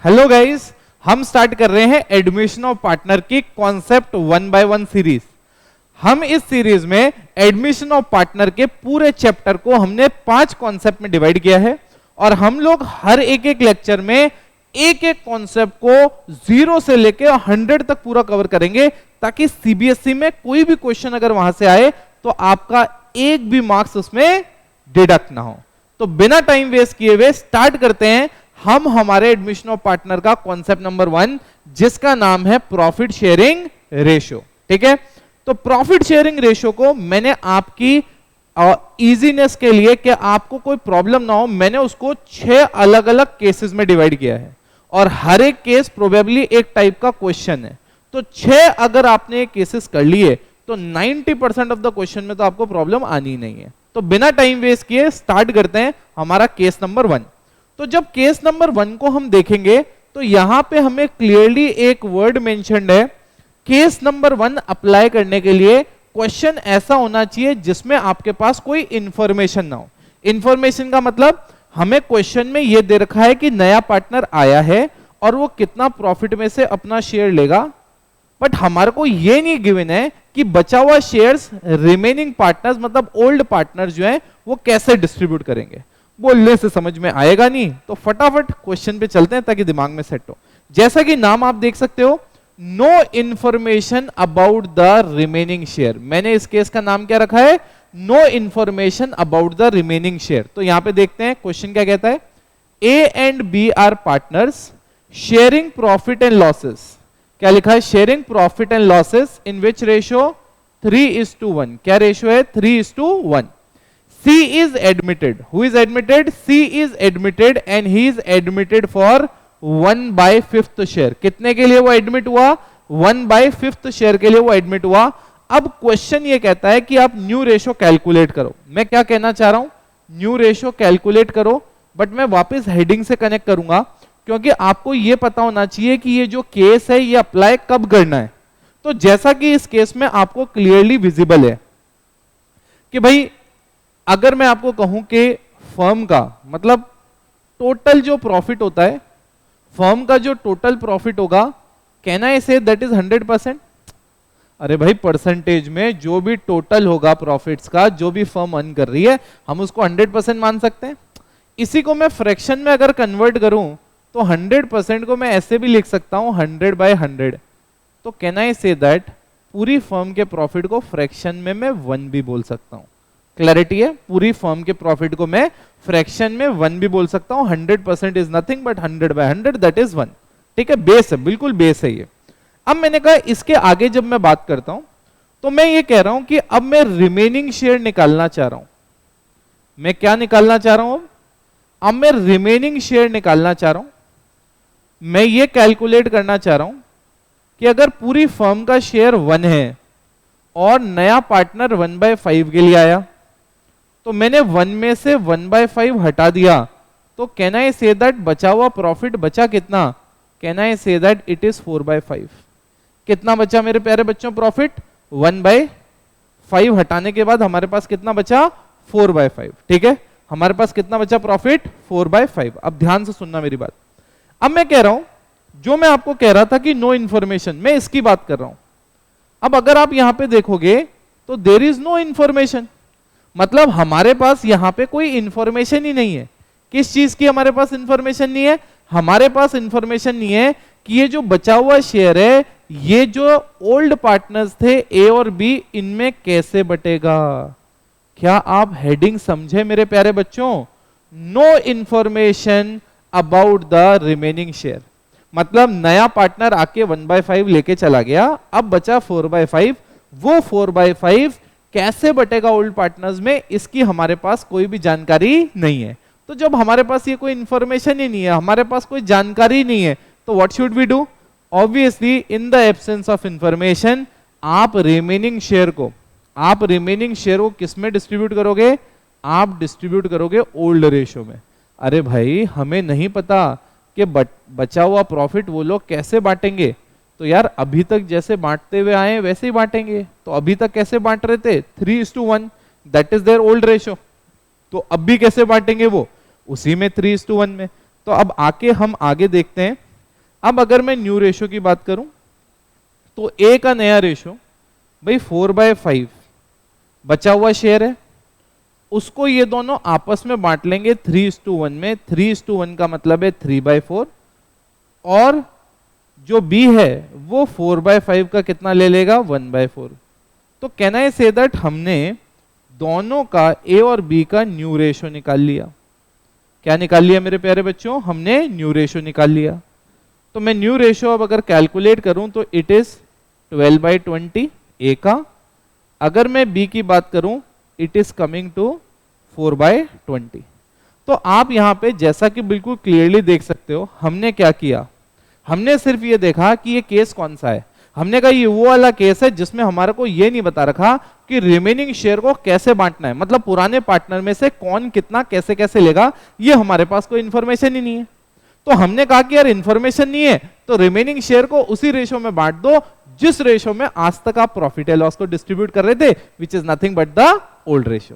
Hello guys, हम start कर रहे हैं एडमिशन ऑफ पार्टनर की कॉन्सेप्ट 1 by 1 सीरीज। हम इस सीरीज में एडमिशन ऑफ पार्टनर के पूरे चैप्टर को हमने 5 कॉन्सेप्ट में डिवाइड किया है और हम लोग हर एक एक लेक्चर में एक एक कॉन्सेप्ट को 0 से लेके 100 तक पूरा कवर करेंगे, ताकि सीबीएसई में कोई भी क्वेश्चन अगर वहां से आए तो आपका एक भी मार्क्स उसमें डिडक्ट ना हो। तो बिना टाइम वेस्ट किए हुए स्टार्ट करते हैं हम हमारे एडमिशन ऑफ पार्टनर का कॉन्सेप्ट नंबर 1, जिसका नाम है प्रॉफिट शेयरिंग रेशियो। ठीक है, तो प्रॉफिट शेयरिंग रेशियो को मैंने आपकी इजीनेस के लिए कि आपको कोई प्रॉब्लम ना हो, मैंने उसको 6 अलग अलग केसेस में डिवाइड किया है और हर एक केस प्रोबेबली एक टाइप का क्वेश्चन है। तो 6 अगर आपने केसेस कर लिए तो 90% ऑफ द क्वेश्चन में तो आपको प्रॉब्लम आनी नहीं है। तो बिना टाइम वेस्ट किए स्टार्ट करते हैं हमारा केस नंबर 1। तो जब केस नंबर 1 को हम देखेंगे तो यहां पे हमें क्लियरली एक वर्ड मेंशन्ड है, केस नंबर 1 अप्लाई करने के लिए क्वेश्चन ऐसा होना चाहिए जिसमें आपके पास कोई इंफॉर्मेशन ना हो। इंफॉर्मेशन का मतलब हमें क्वेश्चन में यह दे रखा है कि नया पार्टनर आया है और वो कितना प्रॉफिट में से अपना शेयर लेगा, बट हमारे को यह नहीं गिवन है कि बचा हुआ शेयर्स रिमेनिंग पार्टनर्स मतलब ओल्ड पार्टनर जो है वो कैसे डिस्ट्रीब्यूट करेंगे। बोलने से समझ में आएगा नहीं, तो फटाफट क्वेश्चन पे चलते हैं ताकि दिमाग में सेट हो। जैसा कि नाम आप देख सकते हो, no information about the remaining share. मैंने इस केस का नाम क्या रखा है, no information about the remaining share. तो यहां पे देखते हैं क्वेश्चन क्या कहता है, A and B are partners sharing profit and losses. क्या लिखा है, sharing profit and losses in which ratio 3:1। क्या रेशियो है, 3:1। C is admitted. Who is admitted? C is admitted and he is admitted for 1/5 share. कितने के लिए वो admit हुआ, 1/5 शेयर के लिए वो एडमिट हुआ। अब क्वेश्चन ये कहता है कि आप न्यू रेशो कैलकुलेट करो। मैं क्या कहना चाह रहा हूं, न्यू रेशो कैलकुलेट करो, बट मैं वापस हेडिंग से कनेक्ट करूंगा क्योंकि आपको ये पता होना चाहिए कि ये जो केस है ये अप्लाई कब करना है। तो जैसा कि इस केस में आपको क्लियरली विजिबल है कि भाई अगर मैं आपको कहूं कि फर्म का मतलब टोटल जो प्रॉफिट होता है, फर्म का जो टोटल प्रॉफिट होगा, can I say that is 100%। अरे भाई परसेंटेज में जो भी टोटल होगा प्रॉफिट्स का, जो भी फर्म अर्न कर रही है, हम उसको 100% मान सकते हैं। इसी को मैं फ्रैक्शन में अगर कन्वर्ट करूं तो 100% को मैं ऐसे भी लिख सकता हूं 100/100। तो कैन आई से दैट पूरी फर्म के प्रॉफिट को फ्रैक्शन में मैं 1 भी बोल सकता हूं। क्लैरिटी है, पूरी फर्म के प्रॉफिट को मैं फ्रैक्शन में 1 भी बोल सकता हूं। 100% is nothing but 100/100 that is 1। ठीक है, बेस है, बिल्कुल बेस है ये। अब मैंने कहा इसके आगे जब मैं बात करता हूं तो मैं ये कह रहा हूं कि अब मैं रिमेनिंग शेयर निकालना चाह रहा हूं। मैं क्या निकालना चाह रहा हूं, अब मैं रिमेनिंग शेयर निकालना चाह रहा हूं। मैं ये कैलकुलेट करना चाह रहा हूं कि अगर पूरी फर्म का शेयर 1 है और नया पार्टनर 1/5 के लिए आया, तो मैंने 1 में से 1/5 हटा दिया, तो कैन आई से दैट बचा हुआ प्रॉफिट बचा कितना, can I say that it is 4/5। कितना बचा मेरे प्यारे बच्चों प्रॉफिट, 1/5 हटाने के बाद हमारे पास कितना बचा, 4/5। ठीक है, हमारे पास कितना बचा प्रॉफिट, 4/5। अब ध्यान से सुनना मेरी बात। अब मैं कह रहा हूं, जो मैं आपको कह रहा था कि नो इंफॉर्मेशन, मैं इसकी बात कर रहा हूं। अब अगर आप यहां पे देखोगे तो देयर इज नो इंफॉर्मेशन, मतलब हमारे पास यहां पे कोई इंफॉर्मेशन ही नहीं है। किस चीज की हमारे पास इंफॉर्मेशन नहीं है, हमारे पास इंफॉर्मेशन नहीं है कि ये जो बचा हुआ शेयर है, ये जो ओल्ड पार्टनर्स थे ए और बी, इनमें कैसे बटेगा। क्या आप हेडिंग समझे मेरे प्यारे बच्चों, no information about the remaining share, मतलब नया पार्टनर आके 1/5 लेके चला गया, अब बचा 4/5। वो 4/5 कैसे बटेगा ओल्ड पार्टनर्स में, इसकी हमारे पास कोई भी जानकारी नहीं है। तो जब हमारे पास ये कोई इंफॉर्मेशन ही नहीं है, हमारे पास कोई जानकारी नहीं है, तो what should we do, obviously in the absence of information आप रिमेनिंग शेयर को किस में डिस्ट्रीब्यूट करोगे, आप डिस्ट्रीब्यूट करोगे ओल्ड रेशियो में। अरे भाई हमें नहीं पता कि बचा हुआ प्रॉफिट वो लोग कैसे बांटेंगे, तो यार अभी तक जैसे बांटते हुए आए वैसे ही बांटेंगे। तो अभी तक कैसे बांट रहे थे, 3:1, that is their old ratio. तो अब भी कैसे बांटेंगे वो, उसी में 3:1 में। तो अब हम आगे देखते हैं अब अगर मैं न्यू रेशो की बात करूं तो ए का नया रेशो भाई 4/5 बचा हुआ शेयर है, उसको ये दोनों आपस में बांट लेंगे 3:1 में। 3:1 का मतलब है 3/4, और जो बी है वो 4/5 का कितना ले लेगा 1/4। तो कैन आई से दैट हमने दोनों का ए और बी का न्यू रेशो निकाल लिया। क्या निकाल लिया मेरे प्यारे बच्चों? हमने न्यू रेशो निकाल लिया। तो मैं न्यू रेशो अब अगर कैलकुलेट करूं तो इट इज 12/20 ए का। अगर मैं बी की बात करूं इट इज कमिंग टू 4/20। तो आप यहां पे जैसा कि बिल्कुल क्लियरली देख सकते हो, हमने क्या किया, हमने सिर्फ ये देखा कि ये केस कौन सा है। हमने कहा ये वो वाला केस है जिसमें हमारे को ये नहीं बता रखा कि रिमेनिंग शेयर को कैसे बांटना है, मतलब पुराने पार्टनर में से कौन कितना कैसे कैसे लेगा, ये हमारे पास कोई इंफॉर्मेशन ही नहीं है। तो हमने कहा कि यार इंफॉर्मेशन नहीं है तो रिमेनिंग शेयर को उसी रेशो में बांट दो जिस रेशो में आज तक आप प्रॉफिट एंड लॉस को डिस्ट्रीब्यूट कर रहे थे, which is nothing but the old ratio.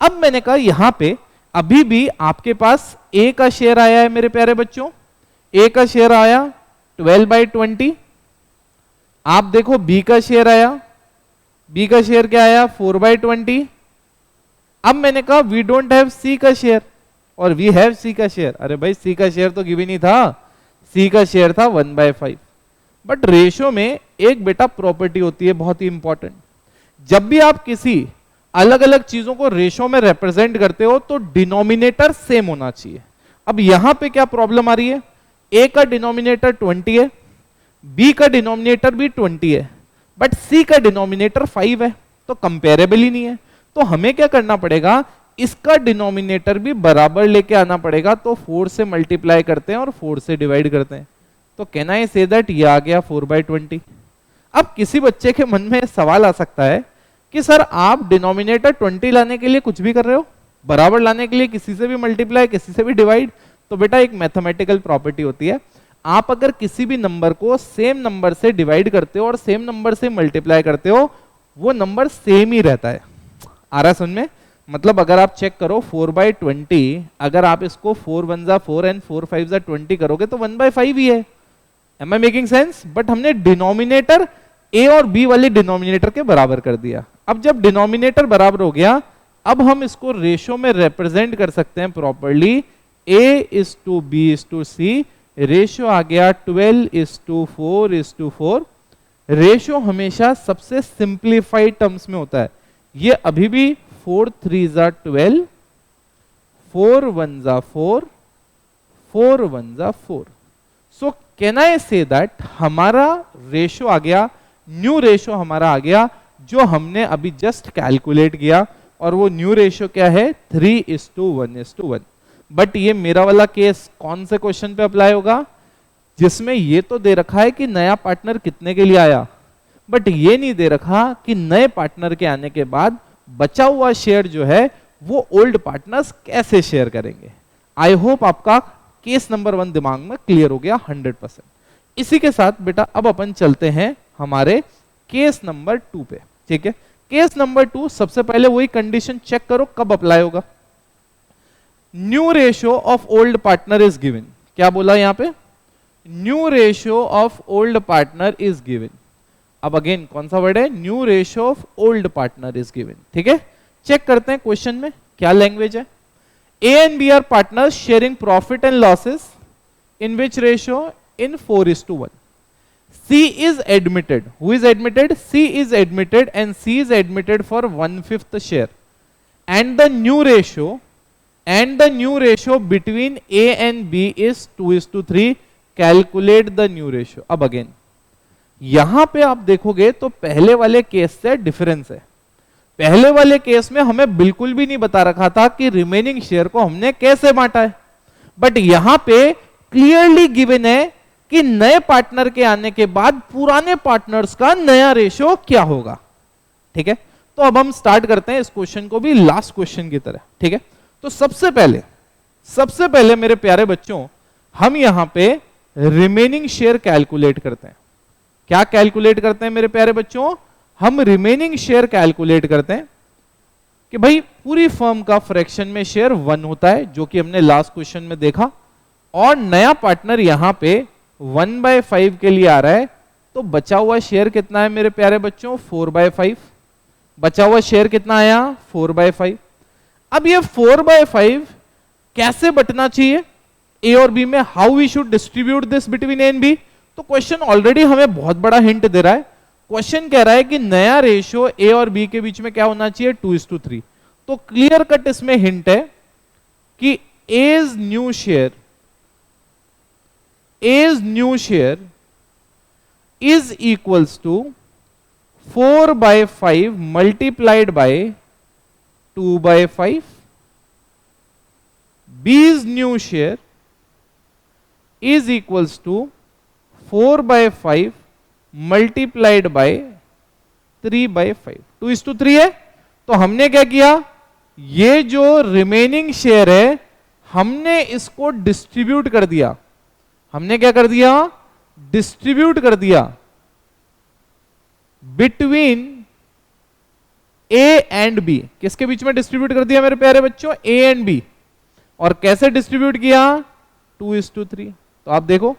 अब मैंने कहा यहां पे अभी भी आपके पास ए का शेयर आया है मेरे प्यारे बच्चों, ए का शेयर आया 12/20। आप देखो बी का शेयर आया, बी का शेयर क्या आया 4/20। अब मैंने कहा वी डोंट हैव सी का शेयर और वी हैव सी का शेयर। अरे भाई सी का शेयर तो गिवन ही था, सी का शेयर था 1/5। बट रेशो में एक बेटा प्रॉपर्टी होती है बहुत ही इंपॉर्टेंट, जब भी आप किसी अलग अलग चीजों को रेशो में रिप्रेजेंट करते हो तो डिनोमिनेटर सेम होना चाहिए। अब यहां पे क्या प्रॉब्लम आ रही है, ए का डिनोमिनेटर 20 है, बी का डिनोमिनेटर भी 20 है, बट सी का डिनोमिनेटर 5 है, तो कंपेरेबल ही नहीं है। तो हमें क्या करना पड़ेगा, इसका डिनोमिनेटर भी बराबर लेके आना पड़ेगा। तो 4 से मल्टीप्लाई करते हैं और 4 से डिवाइड करते हैं। तो कैन आई से दैट ये आ गया 4/20। अब किसी बच्चे के मन में सवाल आ सकता है कि सर आप डिनोमिनेटर 20 लाने के लिए कुछ भी कर रहे हो, बराबर लाने के लिए किसी से भी मल्टीप्लाई किसी से भी डिवाइड। तो बेटा एक मैथमेटिकल प्रॉपर्टी होती है, आप अगर किसी भी नंबर को सेम नंबर से डिवाइड करते हो और सेम नंबर से मल्टीप्लाई करते हो वो नंबर सेम ही रहता है। आ रहा है समझ में? मतलब अगर आप चेक करो 4/20, अगर आप इसको 4 1 जा 4 एंड 4 5 जा 20 करोगे तो 1/5 ही है। Am I making sense? But हमने डिनोमिनेटर ए और बी वाले डिनोमिनेटर के बराबर कर दिया। अब जब डिनोमिनेटर बराबर हो गया, अब हम इसको रेशो में रिप्रेजेंट कर सकते हैं properly. A is to B is to C, ratio आ गया 12:4:4। रेशो हमेशा सबसे सिंप्लीफाइड टर्म्स में होता है। ये अभी भी 4 3 जा 12, 4 1 जा 4, 4 1 जा 4। So can I say that हमारा रेशो आ गया, न्यू रेशो हमारा आ गया जो हमने अभी जस्ट कैलकुलेट किया, और वो न्यू रेशो क्या है 3:1:1। बट ये मेरा वाला केस कौन से क्वेश्चन पे अप्लाई होगा, जिसमें ये तो दे रखा है कि नया पार्टनर कितने के लिए आया, बट ये नहीं दे रखा कि नए पार्टनर के आने के बाद बचा हुआ शेयर जो है वो ओल्ड पार्टनर्स कैसे शेयर करेंगे। आई होप आपका केस नंबर 1 दिमाग में क्लियर हो गया 100%। इसी के साथ बेटा अब अपन चलते हैं हमारे केस नंबर 2 पे। ठीक है, केस नंबर 2 सबसे पहले वही कंडीशन चेक करो कब अप्लाई होगा। New ratio of old partner is given. क्या बोला यहां पे, new ratio of old partner is given. अब अगेन कौन सा वर्ड है, new ratio of old partner is given. ठीक है, चेक करते हैं क्वेश्चन में क्या लैंग्वेज है। A and B are partners sharing profit and losses in which ratio, in 4:1. C is admitted. Who is admitted? C is admitted, and C is admitted for 1/5 share. And the new ratio between A and B is 2:3. Calculate the new ratio. अब again यहां पे आप देखोगे तो पहले वाले case से difference है। पहले वाले केस में हमें बिल्कुल भी नहीं बता रखा था कि रिमेनिंग शेयर को हमने कैसे बांटा है, बट यहां पे क्लियरली गिवन है कि नए पार्टनर के आने के बाद पुराने पार्टनर्स का नया रेशियो क्या होगा। ठीक है, तो अब हम स्टार्ट करते हैं इस क्वेश्चन को भी लास्ट क्वेश्चन की तरह। ठीक है, तो सबसे पहले मेरे प्यारे बच्चों हम यहां पे रिमेनिंग शेयर कैलकुलेट करते हैं। क्या कैलकुलेट करते हैं मेरे प्यारे बच्चों, हम रिमेनिंग शेयर कैलकुलेट करते हैं कि भाई पूरी फर्म का फ्रैक्शन में शेयर 1 होता है, जो कि हमने लास्ट क्वेश्चन में देखा, और नया पार्टनर यहां पे 1/5 के लिए आ रहा है, तो बचा हुआ शेयर कितना है मेरे प्यारे बच्चों? 4/5। बचा हुआ शेयर कितना आया? 4/5। अब ये 4/5 कैसे बटना चाहिए ए और बी में? How we should distribute this between A and B? तो क्वेश्चन ऑलरेडी हमें बहुत बड़ा हिंट दे रहा है। क्वेश्चन कह रहा है कि नया रेशियो ए और बी के बीच में क्या होना चाहिए? 2:3। तो क्लियर कट इसमें हिंट है कि A's new share is equals to 4/5 multiplied by 2/5। B's new share is equals to 4/5 multiplied by 3/5। 2:3 है। तो हमने क्या किया? ये जो रिमेनिंग शेयर है हमने इसको डिस्ट्रीब्यूट कर दिया। हमने क्या कर दिया? डिस्ट्रीब्यूट कर दिया बिटवीन ए एंड बी। किसके बीच में डिस्ट्रीब्यूट कर दिया मेरे प्यारे बच्चों? A and B. और कैसे डिस्ट्रीब्यूट किया? 2:3। तो आप देखो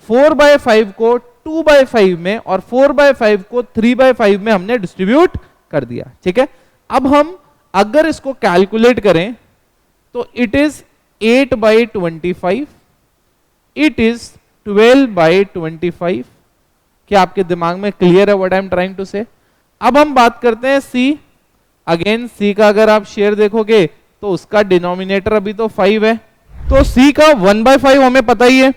4/5 को 2/5 में और 4/5 को 3/5 में हमने डिस्ट्रीब्यूट कर दिया। ठीक है। अब हम अगर इसको कैलकुलेट करें तो इट इज 8/25, इट इज 12/25। क्या आपके दिमाग में क्लियर है what I am trying to say? अब हम बात करते हैं सी। अगेन सी का अगर आप शेयर देखोगे तो उसका डिनोमिनेटर अभी तो 5 है, तो सी का 1/5 हमें पता ही है।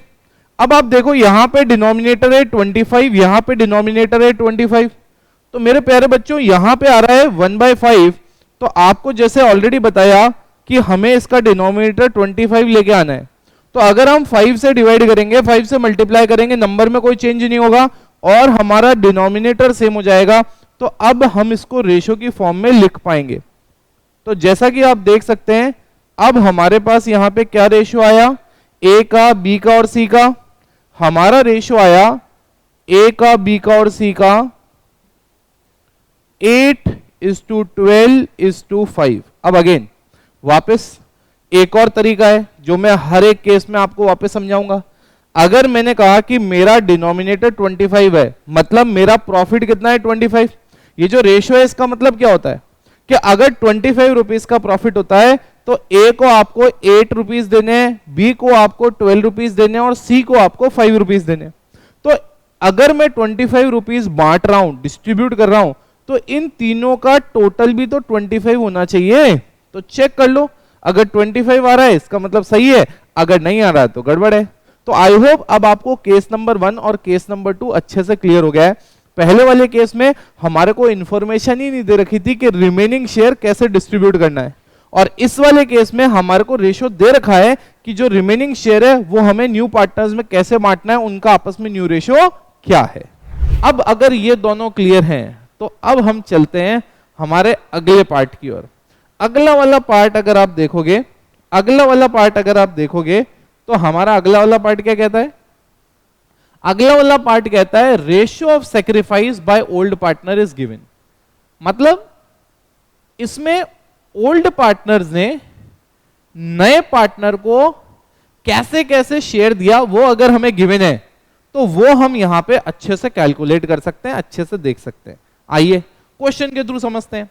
अब आप देखो यहां पे डिनोमिनेटर है 25, यहां पे डिनोमिनेटर है 25। तो मेरे प्यारे बच्चों यहां पे आ रहा है 1/5। तो आपको जैसे ऑलरेडी बताया कि हमें इसका डिनोमिनेटर 25 लेके आना है। तो अगर हम 5 से डिवाइड करेंगे, 5 से मल्टीप्लाई करेंगे, नंबर में कोई चेंज नहीं होगा और हमारा डिनोमिनेटर सेम हो जाएगा। तो अब हम इसको रेशो की फॉर्म में लिख पाएंगे। तो जैसा कि आप देख सकते हैं अब हमारे पास यहां पे क्या रेशो आया? ए का, बी का और सी का। हमारा रेशो आया ए का, बी का और सी का 8:12:5। अब अगेन वापस एक और तरीका है जो मैं हर एक केस में आपको वापस समझाऊंगा। अगर मैंने कहा कि मेरा डिनोमिनेटर 25 है, मतलब मेरा प्रॉफिट कितना है? 25। ये जो रेशियो है इसका मतलब क्या होता है कि अगर 25 रुपीज का प्रॉफिट होता है तो ए को आपको 8 रुपीज देने हैं, बी को आपको 12 रुपीज देने हैं और सी को आपको 5 रुपीज देने हैं। तो अगर मैं 25 रुपीज बांट रहा हूं, डिस्ट्रीब्यूट कर रहा हूं, तो इन तीनों का टोटल भी तो 25 होना चाहिए। तो चेक कर लो, अगर 25 आ रहा है इसका मतलब सही है, अगर नहीं आ रहा है तो गड़बड़ है। तो आई होप अब आपको केस नंबर 1 और केस नंबर 2 अच्छे से क्लियर हो गया है। पहले वाले केस में हमारे को इंफॉर्मेशन ही नहीं दे रखी थी कि रिमेनिंग शेयर कैसे डिस्ट्रीब्यूट करना है, और इस वाले केस में हमारे को रेशो दे रखा है कि जो रिमेनिंग शेयर है वो हमें न्यू पार्टनर्स में कैसे बांटना है, उनका आपस में न्यू रेशो क्या है। अब अगर ये दोनों क्लियर हैं तो अब हम चलते हैं हमारे अगले पार्ट की ओर। अगला वाला पार्ट अगर आप देखोगे, तो हमारा अगला वाला पार्ट क्या कहता है? अगला वाला पार्ट कहता है ratio of sacrifice by old partner is given. मतलब इसमें ओल्ड पार्टनर्स ने नए पार्टनर को कैसे कैसे शेयर दिया वो अगर हमें गिवन है तो वो हम यहां पे अच्छे से कैलकुलेट कर सकते हैं, अच्छे से देख सकते हैं। आइए क्वेश्चन के थ्रू समझते हैं।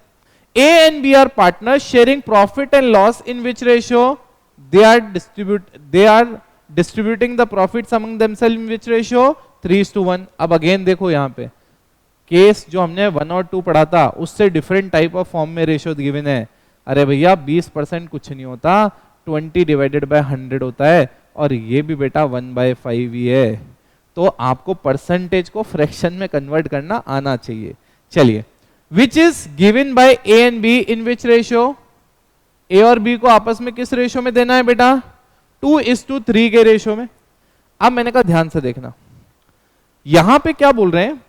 A and B are partners sharing profit and loss in which ratio they are distributing the profits among themselves in which ratio 3:1। अब अगेन देखो यहाँ पे केस जो हमने 1 और 2 पढ़ा था उससे डिफरेंट टाइप ऑफ फॉर्म में रेशियो गिवन है। अरे भैया 20% कुछ नहीं होता, 20/100 होता है, और ये भी बेटा 1/5 ही है। तो आपको परसेंटेज को फ्रैक्शन में कन्वर्ट करना आना चाहिए। चलिए, which is given by A and B in which ratio? A और B को आपस में किस रेशियो में देना है बेटा? 2:3 के रेशियो में। अब मैंने कहा ध्यान से देखना, यहां पे क्या बोल रहे हैं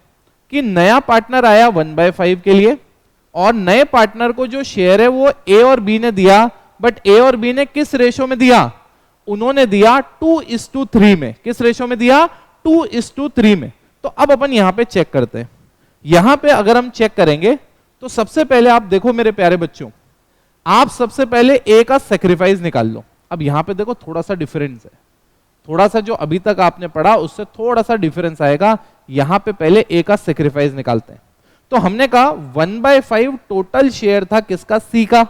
कि नया पार्टनर आया 1/5 के लिए, और नए पार्टनर को जो शेयर है वो A और B ने दिया, बट A और B ने किस रेशियो में दिया? उन्होंने दिया 2:3 में। किस रेशियो में दिया? 2:3 में। तो अब अपन यहां पे चेक करते हैं। यहां पे अगर हम चेक करेंगे तो सबसे पहले आप देखो मेरे प्यारे बच्चों, आप सबसे पहले ए का सैक्रिफाइस निकाल लो। अब यहां पे देखो थोड़ा सा डिफरेंस है, थोड़ा सा जो अभी तक आपने पढ़ा उससे थोड़ा सा डिफरेंस आएगा। यहां पे पहले ए का सेक्रीफाइस निकालते हैं। तो हमने कहा 1/5 टोटल शेयर था किसका, सी का,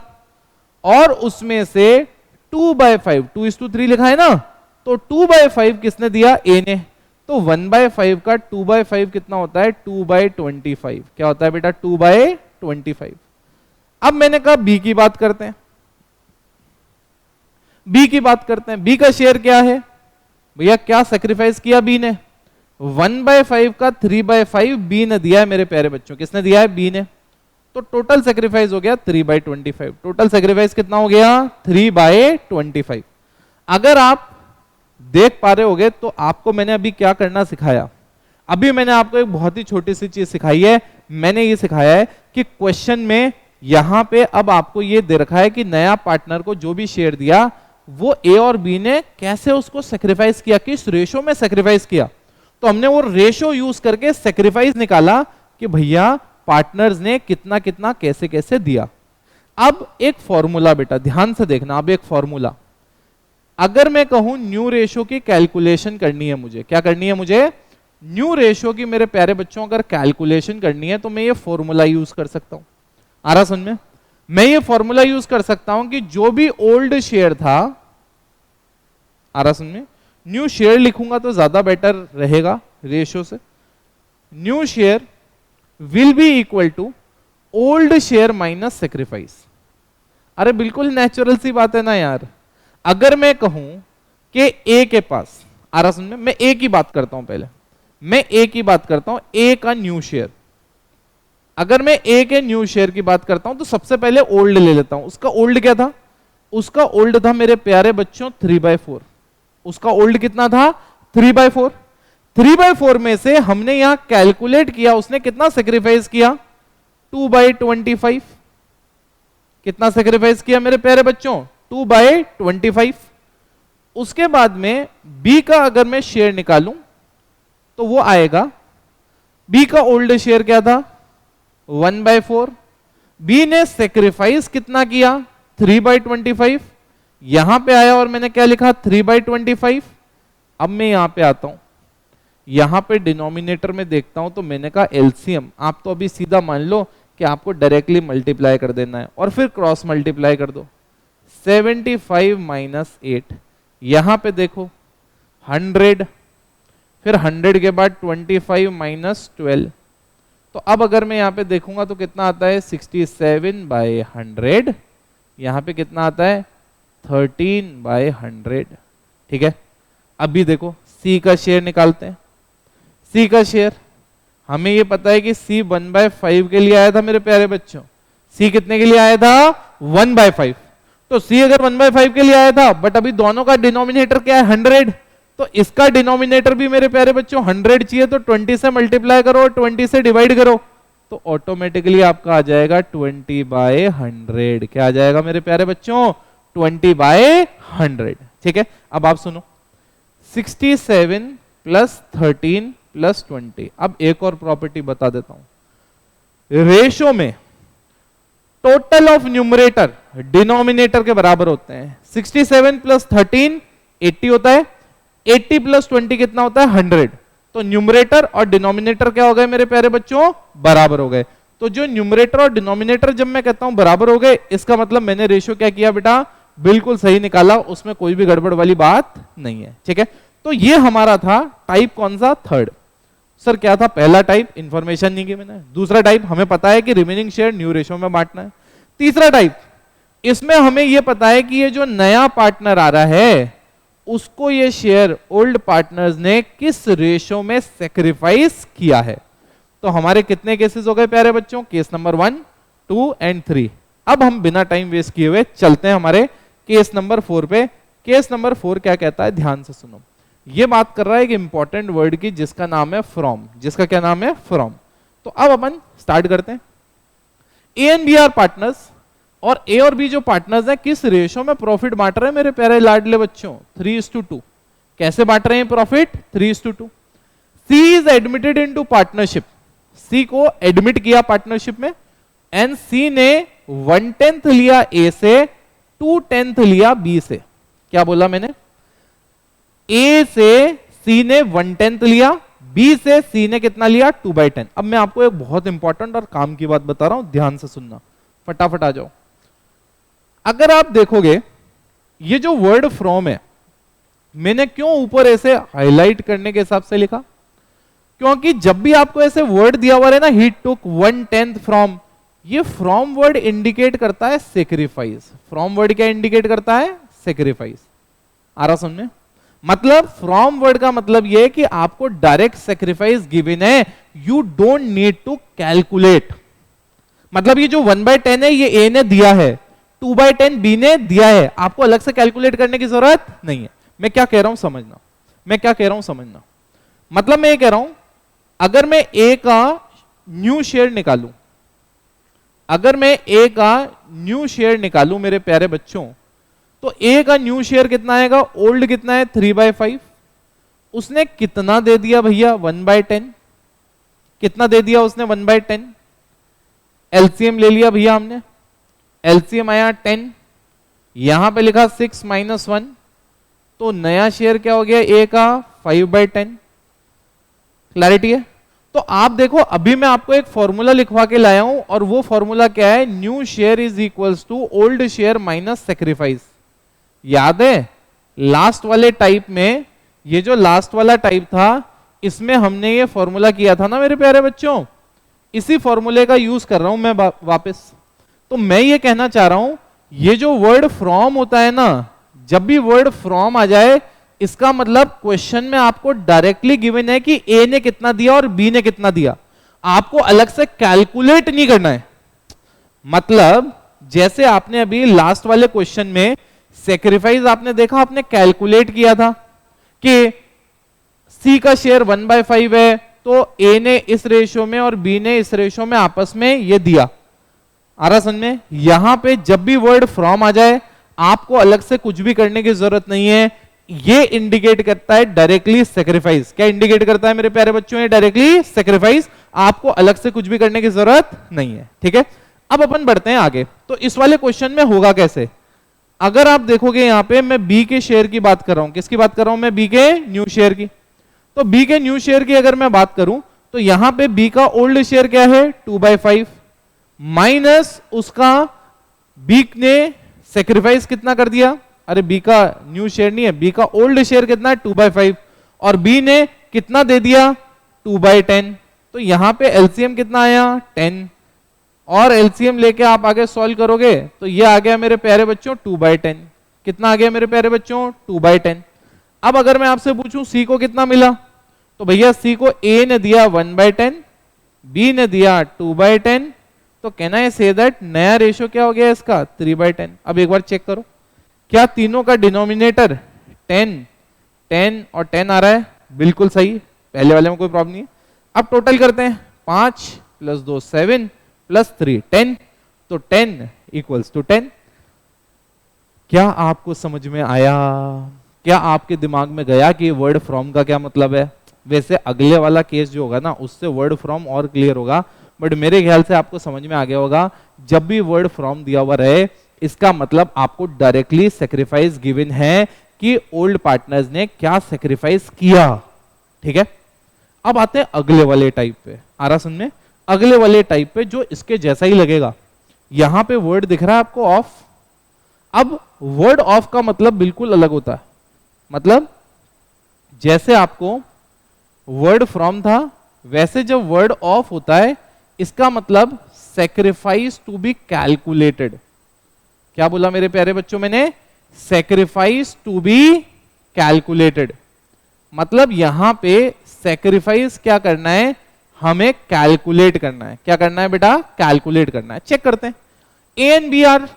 और उसमें से 2/5, 2:3 लिखा है ना, तो 2/5 किसने दिया, ए ने। तो 1/5 का 2/5 कितना होता है, 2/25। क्या होता है बेटा, 2/25। अब मैंने कहा बी की बात करते हैं, बी की बात करते हैं। बी का शेयर क्या है भैया, क्या सेक्रीफाइस किया बी ने, 1/5 का 3/5 बी ने दिया है मेरे प्यारे बच्चों। किसने दिया है, बी ने। तो टोटल सेक्रीफाइस हो गया 3/25। टोटल सेक्रीफाइस कितना हो गया, 3/25। अगर आप देख पा रहे होगे तो आपको मैंने अभी क्या करना सिखाया, अभी मैंने आपको एक बहुत ही छोटी सी चीज सिखाई है। मैंने ये सिखाया है कि क्वेश्चन में यहां पे अब आपको ये दे रखा है कि नया पार्टनर को जो भी शेयर दिया वो ए और बी ने कैसे उसको सेक्रीफाइस किया, किस रेशो में सेक्रीफाइस किया। तो हमने वो रेशो यूज करके सेक्रीफाइस निकाला कि भैया पार्टनर्स ने कितना कितना कैसे कैसे दिया। अब एक फॉर्मूला बेटा ध्यान से देखना, अब एक फॉर्मूला, अगर मैं कहूं न्यू रेशो की कैलकुलेशन करनी है मुझे, क्या करनी है मुझे, न्यू रेशो की मेरे प्यारे बच्चों अगर कैलकुलेशन करनी है तो मैं ये फॉर्मूला यूज कर सकता हूं। आ रहा समझ में, मैं ये फॉर्मूला यूज कर सकता हूं कि जो भी ओल्ड शेयर था, आ रहा समझ में, न्यू शेयर लिखूंगा तो ज्यादा बेटर रहेगा रेशो से, new share will be equal to old share minus sacrifice. अरे बिल्कुल नेचुरल सी बात है ना यार। अगर मैं कहूं कि ए के पास, आ रहा समझ में, मैं ए की बात करता हूं, पहले मैं ए की बात करता हूं, ए का न्यू शेयर। अगर मैं ए के न्यू शेयर की बात करता हूं तो सबसे पहले ओल्ड ले लेता हूं। उसका ओल्ड क्या था, उसका ओल्ड था मेरे प्यारे बच्चों 3/4। उसका ओल्ड कितना था, 3/4। 3/4 में से हमने यहां कैलकुलेट किया, उसने कितना सेक्रीफाइस किया, 2/25। कितना सेक्रीफाइस किया मेरे प्यारे बच्चों, 2/25। उसके बाद में बी का अगर मैं शेयर निकालूं तो वो आएगा, बी का ओल्ड शेयर क्या था, 1/4। बी ने सेक्रीफाइस कितना किया, 3/25। यहां पे आया और मैंने क्या लिखा, 3/25। अब मैं यहां पे आता हूं, यहां पे डिनोमिनेटर में देखता हूं तो मैंने कहा एलसीएम। आप तो अभी सीधा मान लो कि आपको डायरेक्टली मल्टीप्लाई कर देना है और फिर क्रॉस मल्टीप्लाई कर दो। 75 माइनस 8, यहां पे देखो 100, फिर 100 के बाद 25 माइनस 12। तो अब अगर मैं यहां पे देखूंगा तो कितना आता है, 67/100। यहां पे कितना आता है, 13/100। ठीक है, अभी देखो सी का शेयर निकालते हैं। सी का शेयर हमें ये पता है कि सी 1/5 के लिए आया था मेरे प्यारे बच्चों। सी कितने के लिए आया था, 1/5। तो सी अगर 1/5 के लिए आया था, बट अभी दोनों का डिनोमिनेटर क्या है, 100, तो इसका डिनोमिनेटर भी मेरे प्यारे बच्चों 100 चाहिए। तो 20 से मल्टीप्लाई करो, 20 से डिवाइड करो, तो ऑटोमेटिकली आपका आ जाएगा 20/100। क्या आ जाएगा मेरे प्यारे बच्चों, 20/100। ठीक है, अब आप सुनो, 67 प्लस 13 प्लस 20। अब एक और प्रॉपर्टी बता देता हूं, रेशो में टोटल ऑफ न्यूमरेटर डिनोमिनेटर के बराबर होते हैं। 67 प्लस 13 80 होता है, 80 प्लस 20 कितना होता है, 100। तो न्यूमरेटर और डिनोमिनेटर क्या हो गए मेरे प्यारे बच्चों, बराबर हो गए। तो जो न्यूमरेटर और डिनोमिनेटर जब मैं कहता हूं बराबर हो गए, इसका मतलब मैंने रेशियो क्या किया बेटा, बिल्कुल सही निकाला, उसमें कोई भी गड़बड़ वाली बात नहीं है। ठीक है, तो ये हमारा था टाइप कौन सा, थर्ड। सर क्या था पहला टाइप, इंफॉर्मेशन नहीं की मैंने। दूसरा टाइप हमें पता है कि रिमेनिंग शेयर न्यू रेशो में बांटना है। तीसरा टाइप, इसमें हमें यह पता है कि ये जो नया पार्टनर आ रहा है उसको ये शेयर ओल्ड पार्टनर्स ने किस रेशो में सेक्रीफाइस किया है। तो हमारे कितने केसेस हो गए प्यारे बच्चों, केस नंबर 1, 2 एंड 3। अब हम बिना टाइम वेस्ट किए हुए चलते हैं हमारे केस नंबर 4 पे। केस नंबर 4 क्या कहता है, ध्यान से सुनो। ये बात कर रहा है एक इंपॉर्टेंट वर्ड की जिसका नाम है फ्रॉम। जिसका क्या नाम है, फ्रॉम। तो अब अपन स्टार्ट करते हैं। A and B are partners, और ए और बी जो पार्टनर्स हैं किस रेशो में प्रॉफिट बांट रहे हैं मेरे प्यारे लाडले बच्चों, 3:2। कैसे बांट रहे हैं profit, 3:2। C is admitted into partnership, C को एडमिट किया पार्टनरशिप में, एंड सी ने 1/10 लिया ए से, 2/10 लिया बी से। क्या बोला मैंने, ए से सी ने 1/10 लिया, बी से सी ने कितना लिया 2/10। अब मैं आपको एक बहुत इंपॉर्टेंट और काम की बात बता रहा हूं, ध्यान से सुनना, फटाफट आ जाओ। अगर आप देखोगे ये जो वर्ड फ्रॉम है, मैंने क्यों ऊपर ऐसे हाईलाइट करने के हिसाब से लिखा, क्योंकि जब भी आपको ऐसे वर्ड दिया हुआ है ना, ही टुक 1/10 फ्रॉम, ये फ्रॉम वर्ड इंडिकेट करता है सेक्रीफाइस। फ्रॉम वर्ड क्या इंडिकेट करता है? सेक्रीफाइस। आ रहा समझ में? मतलब फ्रॉम वर्ड का मतलब ये है कि आपको डायरेक्ट सेक्रीफाइस गिवन है, you don't need to calculate. मतलब ये जो 1/10 है ये ए ने दिया है, 2/10 बी ने दिया है, आपको अलग से कैलकुलेट करने की जरूरत नहीं है। मैं क्या कह रहा हूं समझना, मैं क्या कह रहा हूं समझना। मतलब मैं ये कह रहा हूं, अगर मैं ए का न्यू शेयर निकालूं, अगर मैं ए का न्यू शेयर निकालूं मेरे प्यारे बच्चों, तो ए का न्यू शेयर कितना आएगा? ओल्ड कितना है? 3/5। उसने कितना दे दिया भैया? 1/10। कितना दे दिया उसने? 1/10। एलसीएम ले लिया भैया हमने, एलसीएम आया 10, यहां पे लिखा 6 - 1, तो नया शेयर क्या हो गया ए का? 5/10। क्लैरिटी है? तो आप देखो, अभी मैं आपको एक फॉर्मूला लिखवा के लाया हूं, और वो फॉर्मूला क्या है? New share is equals to old share minus sacrifice. याद है लास्ट वाले टाइप में, ये जो लास्ट वाला टाइप था इसमें हमने ये फॉर्मूला किया था ना मेरे प्यारे बच्चों, इसी फॉर्मूले का यूज कर रहा हूं मैं वापस। तो मैं ये कहना चाह रहा हूं, ये जो वर्ड फ्रॉम होता है ना, जब भी वर्ड फ्रॉम आ जाए, इसका मतलब क्वेश्चन में आपको डायरेक्टली गिवन है कि ए ने कितना दिया और बी ने कितना दिया, आपको अलग से कैलकुलेट नहीं करना है। मतलब जैसे आपने अभी लास्ट वाले क्वेश्चन में सेक्रीफाइस आपने देखा, आपने कैलकुलेट किया था कि सी का शेयर 1/5 है, तो ए ने इस रेशो में और बी ने इस रेशो में आपस में ये दिया। आ रहा समझ में? यहां पे जब भी वर्ड फ्रॉम आ जाए, आपको अलग से कुछ भी करने की जरूरत नहीं है, ये इंडिकेट करता है डायरेक्टली सेक्रीफाइस। क्या इंडिकेट करता है मेरे प्यारे बच्चों? ये डायरेक्टली सेक्रीफाइस, आपको अलग से कुछ भी करने की जरूरत नहीं है। ठीक है, अब अपन बढ़ते हैं आगे। तो इस वाले क्वेश्चन में होगा कैसे? अगर आप देखोगे यहां पे मैं बी के शेयर की बात कर रहा हूं, किसकी बात कर रहा हूं मैं? बी के न्यू शेयर की। तो बी के न्यू शेयर की अगर मैं बात करूं, तो यहां पे बी का ओल्ड शेयर क्या है? 2/5 माइनस उसका बी ने सेक्रीफाइस कितना कर दिया? अरे बी का न्यू शेयर नहीं है, बी का ओल्ड शेयर कितना है? 2/5, और बी ने कितना दे दिया? 2/10। तो यहां पे एलसीएम कितना आया? 10, और एलसीएम लेके आप आगे सॉल्व करोगे तो ये आ गया मेरे प्यारे बच्चों 2/10। कितना आ गया मेरे प्यारे बच्चों? 2/10। अब अगर मैं आपसे पूछूं सी को कितना मिला, तो भैया सी को ए ने दिया 1/10, बी ने दिया 2/10, तो कहना है से दैट नया रेशो क्या हो गया इसका? 3/10। अब एक बार चेक करो, क्या तीनों का डिनोमिनेटर 10 10 और 10 आ रहा है? बिल्कुल सही, पहले वाले में कोई प्रॉब्लम नहीं है। अब टोटल करते हैं, 5 + 2 7 + 3 10, तो 10 = 10। क्या आपको समझ में आया? क्या आपके दिमाग में गया कि वर्ड फ्रॉम का क्या मतलब है? वैसे अगले वाला केस जो होगा ना, उससे वर्ड फ्रॉम और क्लियर होगा, बट मेरे ख्याल से आपको समझ में आ गया होगा। जब भी वर्ड फ्रॉम दिया हुआ रहे, इसका मतलब आपको डायरेक्टली सेक्रीफाइस गिवन है कि ओल्ड पार्टनर्स ने क्या सेक्रीफाइस किया। ठीक है, अब आते हैं अगले वाले टाइप पे। आ रहा समझ में? अगले वाले टाइप पे जो इसके जैसा ही लगेगा। यहां पे वर्ड दिख रहा है आपको ऑफ। अब वर्ड ऑफ का मतलब बिल्कुल अलग होता है। मतलब जैसे आपको वर्ड फ्रॉम था, वैसे जब वर्ड ऑफ होता है, इसका मतलब सेक्रीफाइस टू बी कैलकुलेटेड। क्या बोला मेरे प्यारे बच्चों मैंने? Sacrifice to be calculated. मतलब यहां पे सेक्रीफाइस क्या करना है? हमें कैलकुलेट करना है। क्या करना है बेटा? कैलकुलेट करना है। चेक करते हैं। A and B are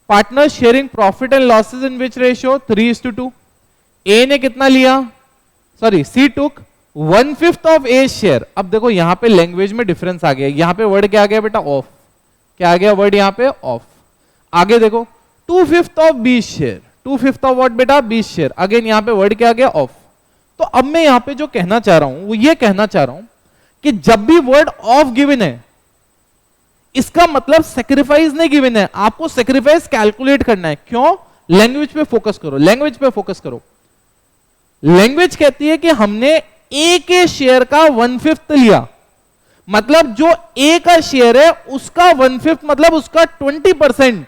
partner sharing profit and losses in which ratio? 3:2। A ने कितना लिया? Sorry, C took 1/5 of A share. अब देखो यहां पे लैंग्वेज में डिफरेंस आ गया। यहां पे वर्ड क्या आ गया बेटा? ऑफ। क्या आ गया वर्ड यहां पे? ऑफ। आगे देखो 2/5 of B share. 2/5 of what बेटा? B share. अगेन यहां पे वर्ड क्या आ गया? ऑफ। तो अब मैं यहां पे जो कहना चाह रहा हूं वो ये कहना चाह रहा हूं कि जब भी वर्ड ऑफ गिवन है, इसका मतलब सेक्रीफाइस नहीं गिवन है, आपको सेक्रीफाइस कैलकुलेट करना है। क्यों? लैंग्वेज पे फोकस करो, लैंग्वेज पे फोकस करो। लैंग्वेज कहती है कि हमने ए के शेयर का 1/5 लिया, मतलब जो ए का शेयर है उसका 1/5 मतलब उसका 20%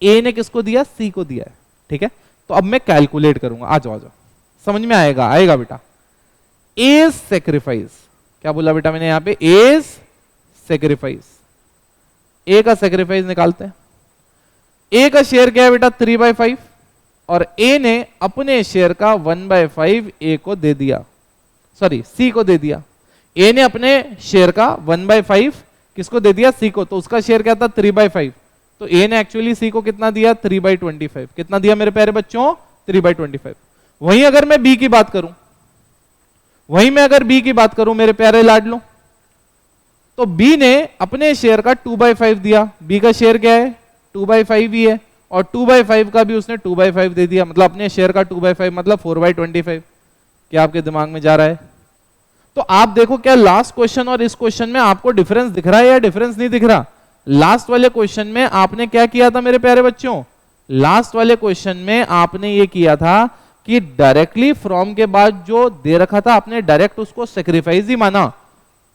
ए ने किसको दिया, सी को दिया है। ठीक है, तो अब मैं कैलकुलेट करूंगा, आ जाओ समझ में आएगा बेटा। एज सेक्रीफाइस, क्या बोला बेटा मैंने यहां पे, एज सेक्रीफाइस, ए का सेक्रीफाइस निकालते हैं। ए का शेयर क्या है बेटा 3/5, और ए ने अपने शेयर का 1/5 ए को दे दिया, सॉरी सी को दे दिया। ए ने अपने शेयर का 1/5 किसको दे दिया, सी को, तो उसका शेयर क्या था 3/5, तो ए ने एक्चुअली सी को कितना दिया 3/25, कितना दिया मेरे प्यारे बच्चों 3/25। वहीं अगर मैं बी की बात करूं, मेरे प्यारे लाडलो, तो बी ने अपने शेयर का 2/5 दिया, बी का शेयर क्या है 2/5 ही है, और 2/5 का भी उसने 2/5 दे दिया, मतलब अपने शेयर का 2/5 मतलब 4/25। क्या आपके दिमाग में जा रहा है? तो आप देखो क्या लास्ट क्वेश्चन और इस क्वेश्चन में आपको डिफरेंस दिख रहा है या डिफरेंस नहीं दिख रहा? लास्ट वाले क्वेश्चन में आपने क्या किया था मेरे प्यारे बच्चों, लास्ट वाले क्वेश्चन में आपने ये किया था कि डायरेक्टली फ्रॉम के बाद जो दे रखा था आपने डायरेक्ट उसको सेक्रीफाइस ही माना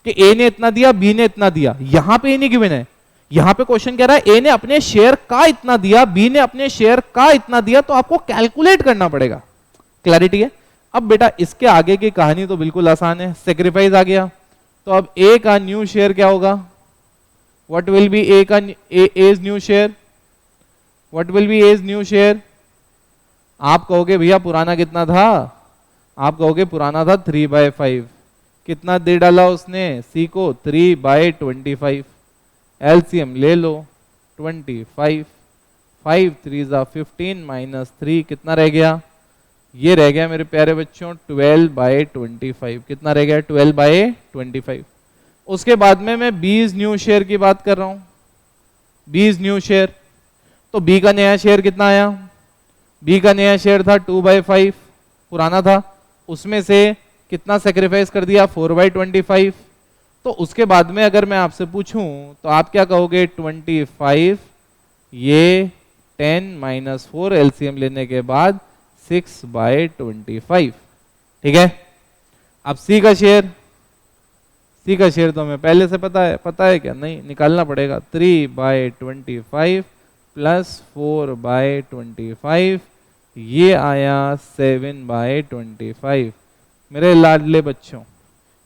कि ए ने इतना दिया, बी ने इतना दिया। यहां पे ए नहीं गिवन है, यहां पे क्वेश्चन कह रहा है ए ने अपने शेयर का इतना दिया, बी ने अपने शेयर का इतना दिया, तो आपको कैलकुलेट करना पड़ेगा। क्लैरिटी है? अब बेटा इसके आगे की कहानी तो बिल्कुल आसान है, सेक्रीफाइस आ गया, तो अब ए का न्यू शेयर क्या होगा, व्हाट विल बी ए का A's new share, what will be A's new share? आप कहोगे भैया पुराना कितना था, आप कहोगे पुराना था 3/5, कितना दे डाला उसने सी को 3/25, एलसीएम ले लो 25, 5 3 15 -3 कितना रह गया, ये रह गया मेरे प्यारे बच्चों 12/25, कितना रह गया 12/25। उसके बाद में मैं 20 न्यू शेयर की बात कर रहा हूं, 20 न्यू शेयर, तो बी का नया शेयर कितना आया, बी का नया शेयर था 2/5 पुराना था, उसमें से कितना सेक्रीफाइस कर दिया 4/25। तो उसके बाद में अगर मैं आपसे पूछूं तो आप क्या कहोगे 25, ये 10 - 4 एलसीएम लेने के बाद 6/25। ठीक है, अब सी का शेयर, सी का शेयर तो हमें पहले से पता है क्या, नहीं निकालना पड़ेगा, 3/25 प्लस 4/25, ये आया 7/25। मेरे लाडले बच्चों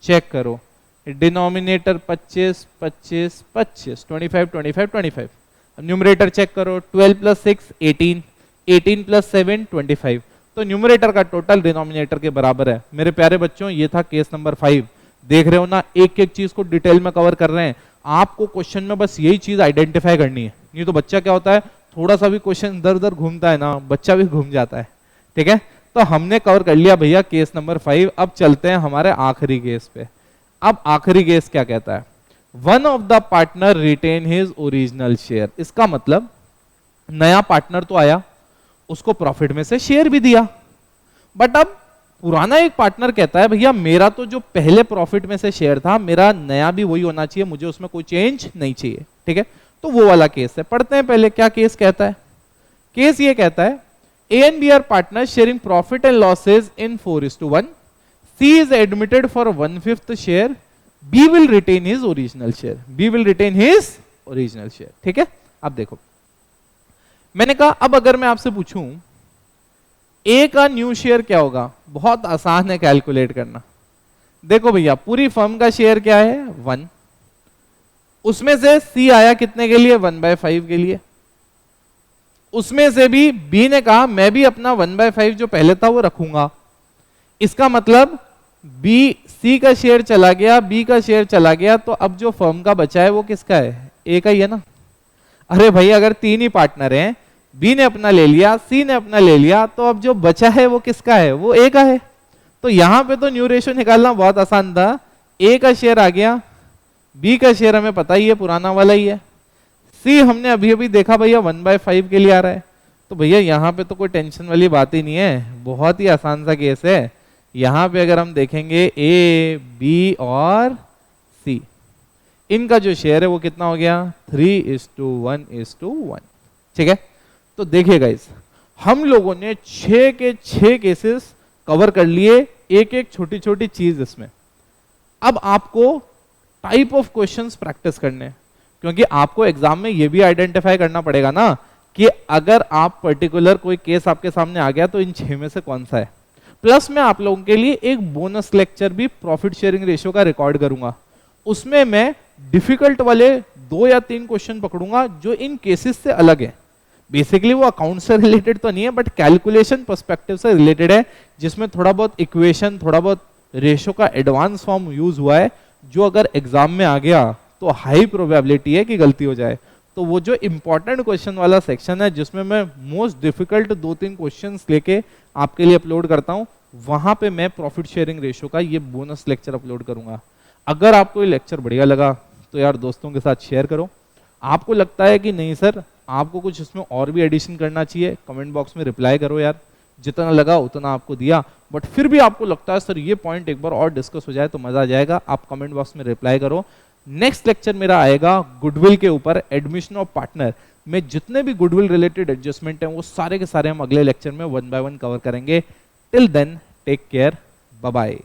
चेक करो, डिनोमिनेटर 25 25 25, 25 25 25, न्यूमरेटर चेक करो, 12 + 6 18, 18 + 7 25, तो न्यूमरेटर का टोटल डिनोमिनेटर के बराबर है। मेरे प्यारे बच्चों ये था केस नंबर 5। देख रहे हो ना, एक एक चीज को डिटेल में कवर कर रहे हैं। आपको क्वेश्चन में बस यही चीज आइडेंटिफाई करनी है, नहीं तो बच्चा क्या होता है, थोड़ा सा भी क्वेश्चन इधर उधर घूमता है ना, बच्चा भी घूम जाता है। ठीक है, तो हमने कवर कर लिया भैया केस नंबर 5। अब चलते हैं हमारे आखिरी केस पे। अब आखिरी केस क्या कहता है, one of the partner retain his original share. इसका मतलब नया पार्टनर तो आया, उसको प्रॉफिट में से शेयर भी दिया, बट अब पुराना एक पार्टनर कहता है भैया मेरा तो जो पहले प्रॉफिट में से शेयर था मेरा नया भी वही होना चाहिए, मुझे उसमें कोई चेंज नहीं चाहिए। ठीक है, तो वो वाला केस है। पढ़ते हैं पहले क्या केस कहता है। केस ये कहता है A and B are partner sharing profit and losses in 4:1, C is admitted for 1/5 share, B will retain his original share, B will retain his original share. ठीक है, अब देखो मैंने कहा अब अगर मैं आपसे पूछूं ए का न्यू शेयर क्या होगा, बहुत आसान है कैलकुलेट करना। देखो भैया पूरी फर्म का शेयर क्या है 1, उसमें से सी आया कितने के लिए 1/5 के लिए, उसमें से भी बी ने कहा मैं भी अपना 1/5 जो पहले था वो रखूंगा। इसका मतलब बी, सी का शेयर चला गया, बी का शेयर चला गया, तो अब जो फर्म का बचा है वो किसका है, ए का ही है ना। अरे भाई अगर 3 ही पार्टनर हैं, बी ने अपना ले लिया, सी ने अपना ले लिया, तो अब जो बचा है वो किसका है, वो ए का है। तो यहां पे तो न्यू रेशियो निकालना बहुत आसान था, ए का शेयर आ गया, बी का शेयर हमें पता ही है पुराना वाला ही है, सी हमने अभी अभी देखा भैया 1/5 के लिए आ रहा है, तो भैया यहाँ पे तो कोई टेंशन वाली बात ही नहीं है, बहुत ही आसान सा केस है। यहाँ पे अगर हम देखेंगे ए, बी और सी, इनका जो शेयर है वो कितना हो गया 3:1:1। ठीक है, तो देखिए गाइस हम लोगों ने 6 के 6 केसेस कवर कर लिए, एक एक छोटी छोटी चीज इसमें। अब आपको टाइप ऑफ क्वेश्चंस प्रैक्टिस करने हैं, क्योंकि आपको एग्जाम में ये भी आइडेंटिफाई करना पड़ेगा ना कि अगर आप पर्टिकुलर कोई केस आपके सामने आ गया तो इन 6 में से कौन सा है। प्लस मैं आप लोगों के लिए एक बोनस लेक्चर भी प्रॉफिट शेयरिंग रेशियो का रिकॉर्ड करूंगा, उसमें मैं डिफिकल्ट वाले 2 या 3 क्वेश्चन पकड़ूंगा जो इन केसेस से अलग है। बेसिकली वो अकाउंट से रिलेटेड तो नहीं है, बट कैलकुलेशन पर्सपेक्टिव से रिलेटेड है, जिसमें थोड़ा बहुत इक्वेशन, थोड़ा बहुत रेशियो का एडवांस फॉर्म यूज हुआ है, जो अगर एग्जाम में आ गया तो हाई प्रोबेबिलिटी है कि गलती हो जाए। तो वो जो इंपॉर्टेंट क्वेश्चन वाला सेक्शन है, जिसमें मैं मोस्ट डिफिकल्ट 2-3 क्वेश्चंस लेके आपके लिए अपलोड करता हूं, वहां पे मैं प्रॉफिट शेयरिंग रेशियो का ये बोनस लेक्चर अपलोड करूंगा। अगर आपको ये लेक्चर बढ़िया लगा तो यार दोस्तों के साथ शेयर करो। आपको लगता है कि नहीं सर आपको कुछ इसमें और भी एडिशन करना चाहिए, कमेंट बॉक्स में रिप्लाई करो यार, जितना लगा उतना आपको दिया। बट फिर भी आपको लगता है सर ये पॉइंट एक बार और डिस्कस हो जाए तो मजा आ जाएगा, आप कमेंट बॉक्स में रिप्लाई करो। नेक्स्ट लेक्चर मेरा आएगा गुडविल के ऊपर, एडमिशन ऑफ पार्टनर में जितने भी गुडविल रिलेटेड एडजस्टमेंट हैं वो सारे के सारे हम अगले लेक्चर में 1 बाय 1 कवर करेंगे। Till then take care, bye bye.